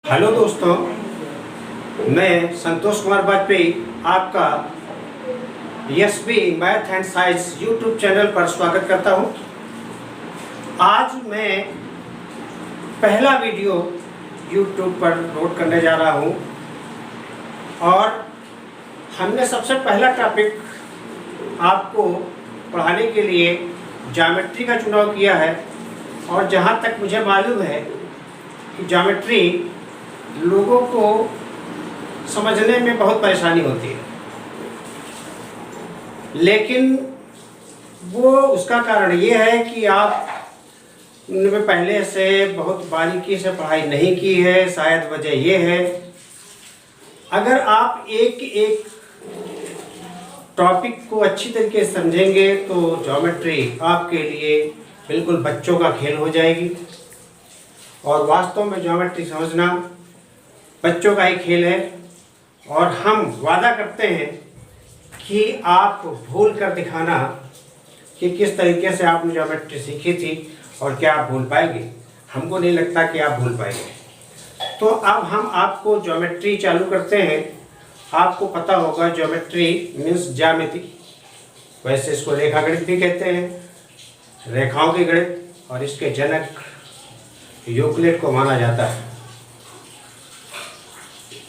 Hello दोस्तों, मैं संतोष कुमार वाजपेयी आपका SB math and science YouTube channel पर स्वागत करता हूं। आज मैं पहला वीडियो यूट्यूब पर अपलोड करने जा रहा हूं और हमने सबसे पहला टॉपिक आपको पढ़ाने के लिए ज्योमेट्री का चुनाव किया है। और जहां तक मुझे मालूम है कि ज्योमेट्री लोगों को समझने में बहुत परेशानी होती है, लेकिन वो उसका कारण ये है कि आप उनमें पहले से बहुत बारीकी से पढ़ाई नहीं की है। शायद वजह ये है, अगर आप एक एक टॉपिक को अच्छी तरीके से समझेंगे तो ज्योमेट्री आपके लिए बिल्कुल बच्चों का खेल हो जाएगी। और वास्तव में ज्योमेट्री समझना बच्चों का ही खेल है। और हम वादा करते हैं कि आप भूल कर दिखाना कि किस तरीके से आपने ज्योमेट्री सीखी थी और क्या आप भूल पाएंगे। हमको नहीं लगता कि आप भूल पाएंगे। तो अब हम आपको ज्योमेट्री चालू करते हैं। आपको पता होगा ज्योमेट्री मीन्स ज्यामिति, वैसे इसको रेखा गणित भी कहते हैं, रेखाओं के गणित, और इसके जनक यूक्लिड को माना जाता है।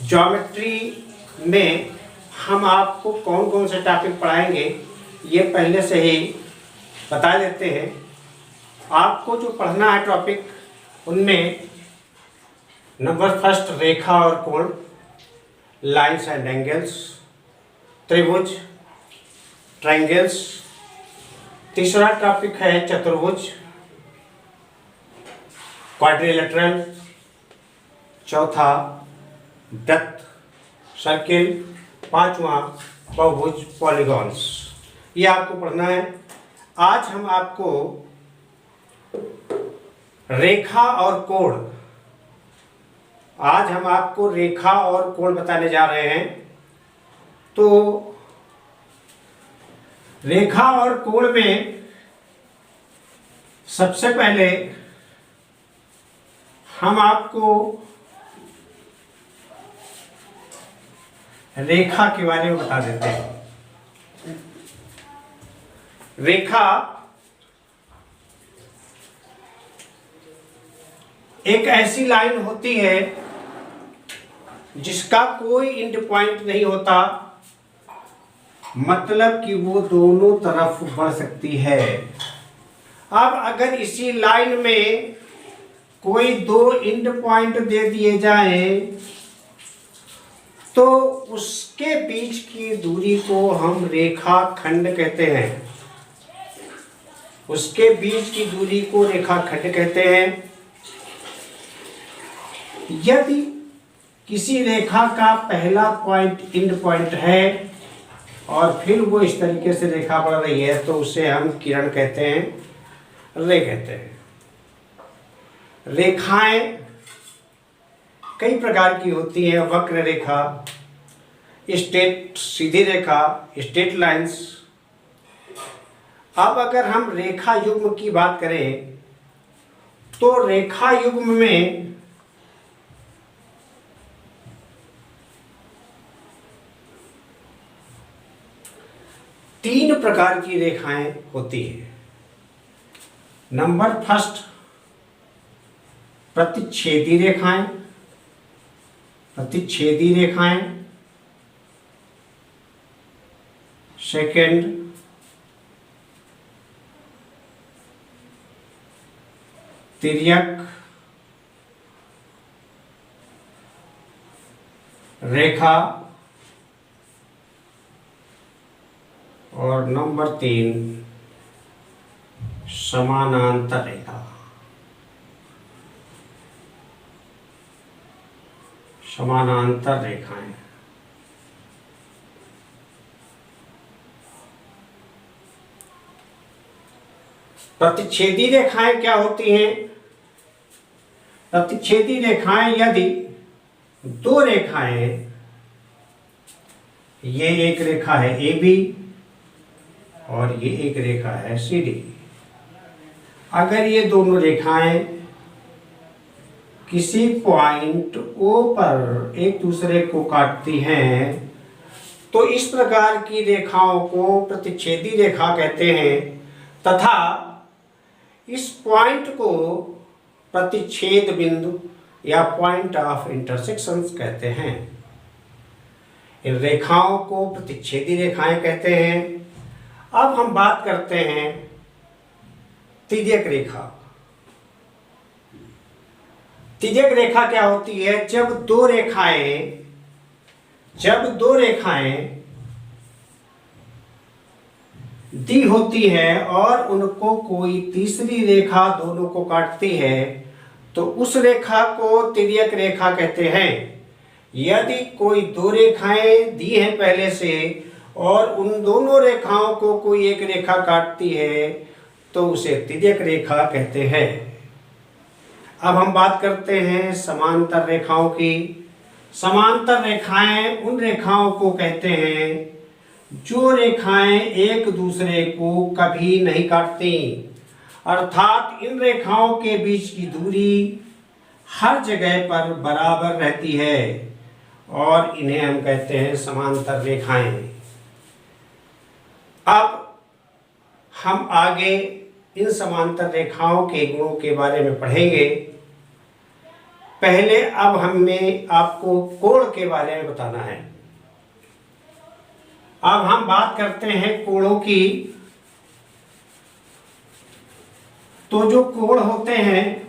ज्योमेट्री में हम आपको कौन कौन से टॉपिक पढ़ाएंगे ये पहले से ही बता देते हैं। आपको जो पढ़ना है टॉपिक, उनमें नंबर फर्स्ट रेखा और कोण, लाइन्स एंड एंगल्स, त्रिभुज, ट्रायंगल्स। तीसरा टॉपिक है चतुर्भुज, क्वाड्रिलेटरल। चौथा वृत्त, सर्किल। पांचवा बहुभुज, पॉलीगॉन्स। ये आपको पढ़ना है। आज हम आपको रेखा और कोण बताने जा रहे हैं। तो रेखा और कोण में सबसे पहले हम आपको रेखा के बारे में बता देते हैं। रेखा एक ऐसी लाइन होती है जिसका कोई एंड पॉइंट नहीं होता, मतलब कि वो दोनों तरफ बढ़ सकती है। अब अगर इसी लाइन में कोई दो एंड पॉइंट दे दिए जाएं तो उसके बीच की दूरी को हम रेखा खंड कहते हैं। उसके बीच की दूरी को रेखा खंड कहते हैं। यदि किसी रेखा का पहला पॉइंट एंड पॉइंट है और फिर वो इस तरीके से रेखा बढ़ रही है तो उसे हम किरण कहते हैं, रे कहते हैं। रेखाएं कई प्रकार की होती है। वक्र रेखा, स्ट्रेट सीधी रेखा, स्ट्रेट लाइंस। अब अगर हम रेखा युग्म की बात करें तो रेखा युग्म में तीन प्रकार की रेखाएं होती है। नंबर फर्स्ट प्रतिच्छेदी रेखाएं। सेकंड तिर्यक रेखा, और नंबर तीन समानांतर रेखा। समानांतर रेखाएं प्रतिच्छेदी रेखाएं क्या होती हैं? प्रतिच्छेदी रेखाएं यदि दो रेखाएं, ये एक रेखा है ए बी और ये एक रेखा है सी डी, अगर ये दोनों रेखाएं किसी पॉइंट ओ पर एक दूसरे को काटती हैं तो इस प्रकार की रेखाओं को प्रतिच्छेदी रेखा कहते हैं तथा इस पॉइंट को प्रतिच्छेद बिंदु या पॉइंट ऑफ इंटरसेक्शंस कहते हैं। इन रेखाओं को प्रतिच्छेदी रेखाएं कहते हैं। अब हम बात करते हैं तिर्यक रेखा। तिर्यक रेखा क्या होती है? जब दो रेखाएं दी होती है और उनको कोई तीसरी रेखा दोनों को काटती है तो उस रेखा को तिर्यक रेखा कहते हैं। यदि कोई दो रेखाएं दी हैं पहले से और उन दोनों रेखाओं को कोई एक रेखा काटती है तो उसे तिर्यक रेखा कहते हैं। अब हम बात करते हैं समांतर रेखाओं की। समांतर रेखाएं उन रेखाओं को कहते हैं जो रेखाएं एक दूसरे को कभी नहीं काटती, अर्थात इन रेखाओं के बीच की दूरी हर जगह पर बराबर रहती है और इन्हें हम कहते हैं समांतर रेखाएं। अब हम आगे इन समांतर रेखाओं के गुणों के बारे में पढ़ेंगे। पहले अब हमें आपको कोण के बारे में बताना है। अब हम बात करते हैं कोणों की। तो जो कोण होते हैं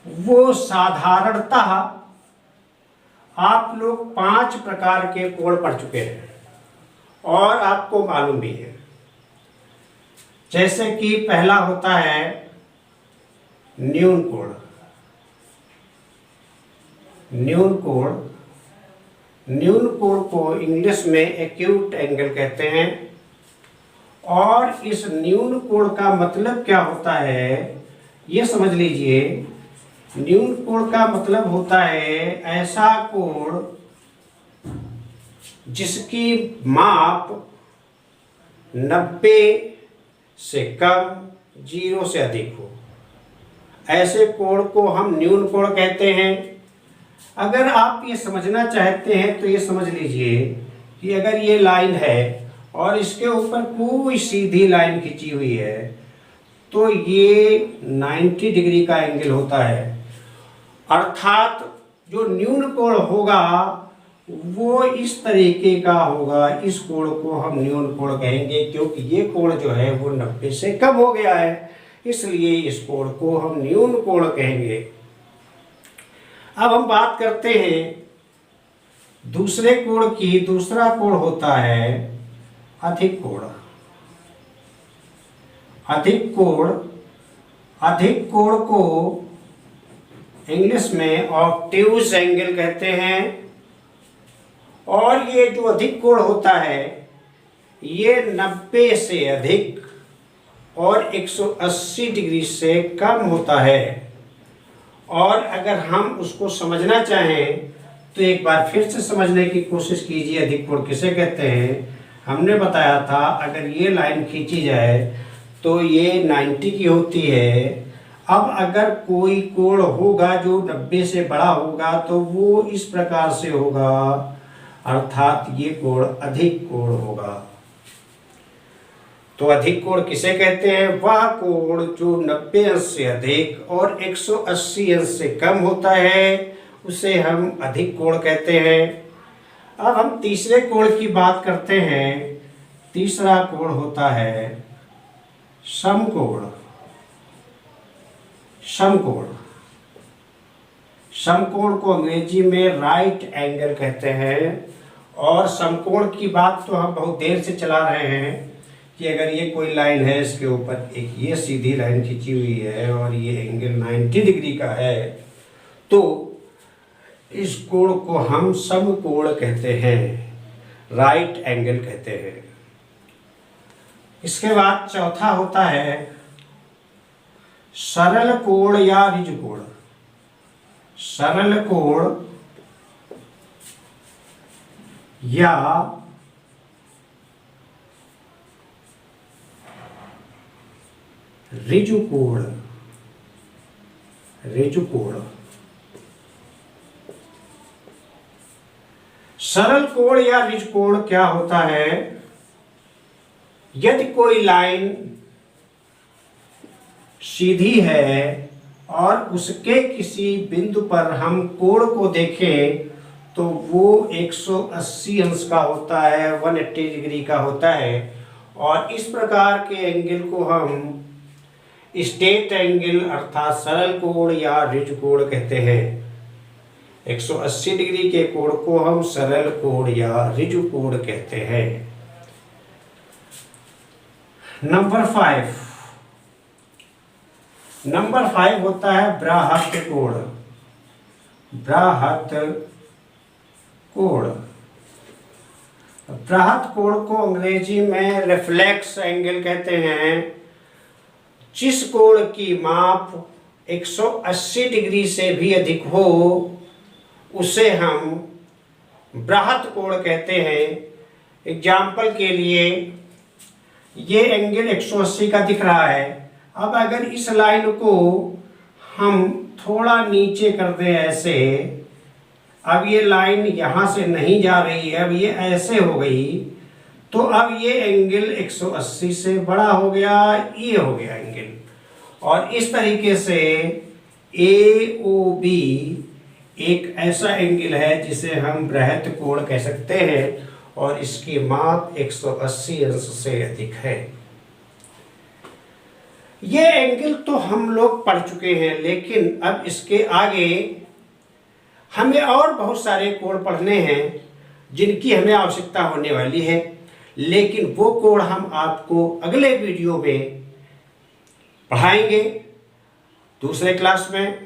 वो साधारणतः आप लोग 5 प्रकार के कोण पढ़ चुके हैं और आपको मालूम भी है। जैसे कि पहला होता है न्यून कोण। न्यून कोण को इंग्लिश में एक्यूट एंगल कहते हैं। और इस न्यून कोण का मतलब क्या होता है ये समझ लीजिए। न्यून कोण का मतलब होता है ऐसा कोण जिसकी माप 90 से कम, 0 से अधिक हो, ऐसे कोण को हम न्यून कोण कहते हैं। अगर आप ये समझना चाहते हैं तो ये समझ लीजिए कि अगर ये लाइन है और इसके ऊपर कोई सीधी लाइन खींची हुई है तो ये 90 डिग्री का एंगल होता है। अर्थात जो न्यून कोण होगा वो इस तरीके का होगा। इस कोण को हम न्यून कोण कहेंगे क्योंकि ये कोण जो है वो 90 से कम हो गया है, इसलिए इस कोण को हम न्यून कोण कहेंगे। अब हम बात करते हैं दूसरे कोण की। दूसरा कोण होता है अधिक कोण। अधिक कोण को इंग्लिश में ऑब्ट्यूज एंगल कहते हैं। और ये जो अधिक कोण होता है ये 90 से अधिक और 180 डिग्री से कम होता है। और अगर हम उसको समझना चाहें तो एक बार फिर से समझने की कोशिश कीजिए अधिक कोण किसे कहते हैं। हमने बताया था अगर ये लाइन खींची जाए तो ये 90 की होती है। अब अगर कोई कोण होगा जो 90 से बड़ा होगा तो वो इस प्रकार से होगा, अर्थात ये कोण अधिक कोण होगा। तो अधिक कोण किसे कहते हैं? वह कोण जो 90 अंश से अधिक और 180 अंश से कम होता है उसे हम अधिक कोण कहते हैं। अब हम तीसरे कोण की बात करते हैं। तीसरा कोण होता है समकोण। समकोण को अंग्रेजी में राइट एंगल कहते हैं। और समकोण की बात तो हम बहुत देर से चला रहे हैं कि अगर ये कोई लाइन है, इसके ऊपर एक ये सीधी लाइन खींची हुई है और ये एंगल 90 डिग्री का है, तो इस कोण को हम समकोण कहते हैं, राइट एंगल कहते हैं। इसके बाद चौथा होता है सरल कोण या ऋजु कोण। सरल कोण या ऋजु कोण। ऋजु कोण। सरल कोण या ऋजु कोण क्या होता है? यदि कोई लाइन सीधी है और उसके किसी बिंदु पर हम कोण को देखें तो वो 180 अंश का होता है, 180 डिग्री का होता है। और इस प्रकार के एंगल को हम स्ट्रेट एंगल अर्थात सरल कोण या ऋजु कोण कहते हैं। 180 डिग्री के कोण को हम सरल कोण या ऋजु कोण कहते हैं। नंबर 5 होता है ब्राहट कोण। ब्राहट कोण, ब्राहट कोण को अंग्रेजी में रिफ्लेक्स एंगल कहते हैं। जिस कोण की माप 180 डिग्री से भी अधिक हो उसे हम ब्राहट कोण कहते हैं। एग्जाम्पल के लिए ये एंगल 180 का दिख रहा है। अब अगर इस लाइन को हम थोड़ा नीचे कर दें ऐसे, अब ये लाइन यहाँ से नहीं जा रही है, अब ये ऐसे हो गई, तो अब ये एंगल 180 से बड़ा हो गया, ये हो गया एंगल। और इस तरीके से AOB एक ऐसा एंगल है जिसे हम ब्राहट कोण कह सकते हैं और इसकी माप 180 अंश से अधिक है। ये एंगल तो हम लोग पढ़ चुके हैं, लेकिन अब इसके आगे हमें और बहुत सारे कोण पढ़ने हैं जिनकी हमें आवश्यकता होने वाली है, लेकिन वो कोण हम आपको अगले वीडियो में पढ़ाएंगे दूसरे क्लास में।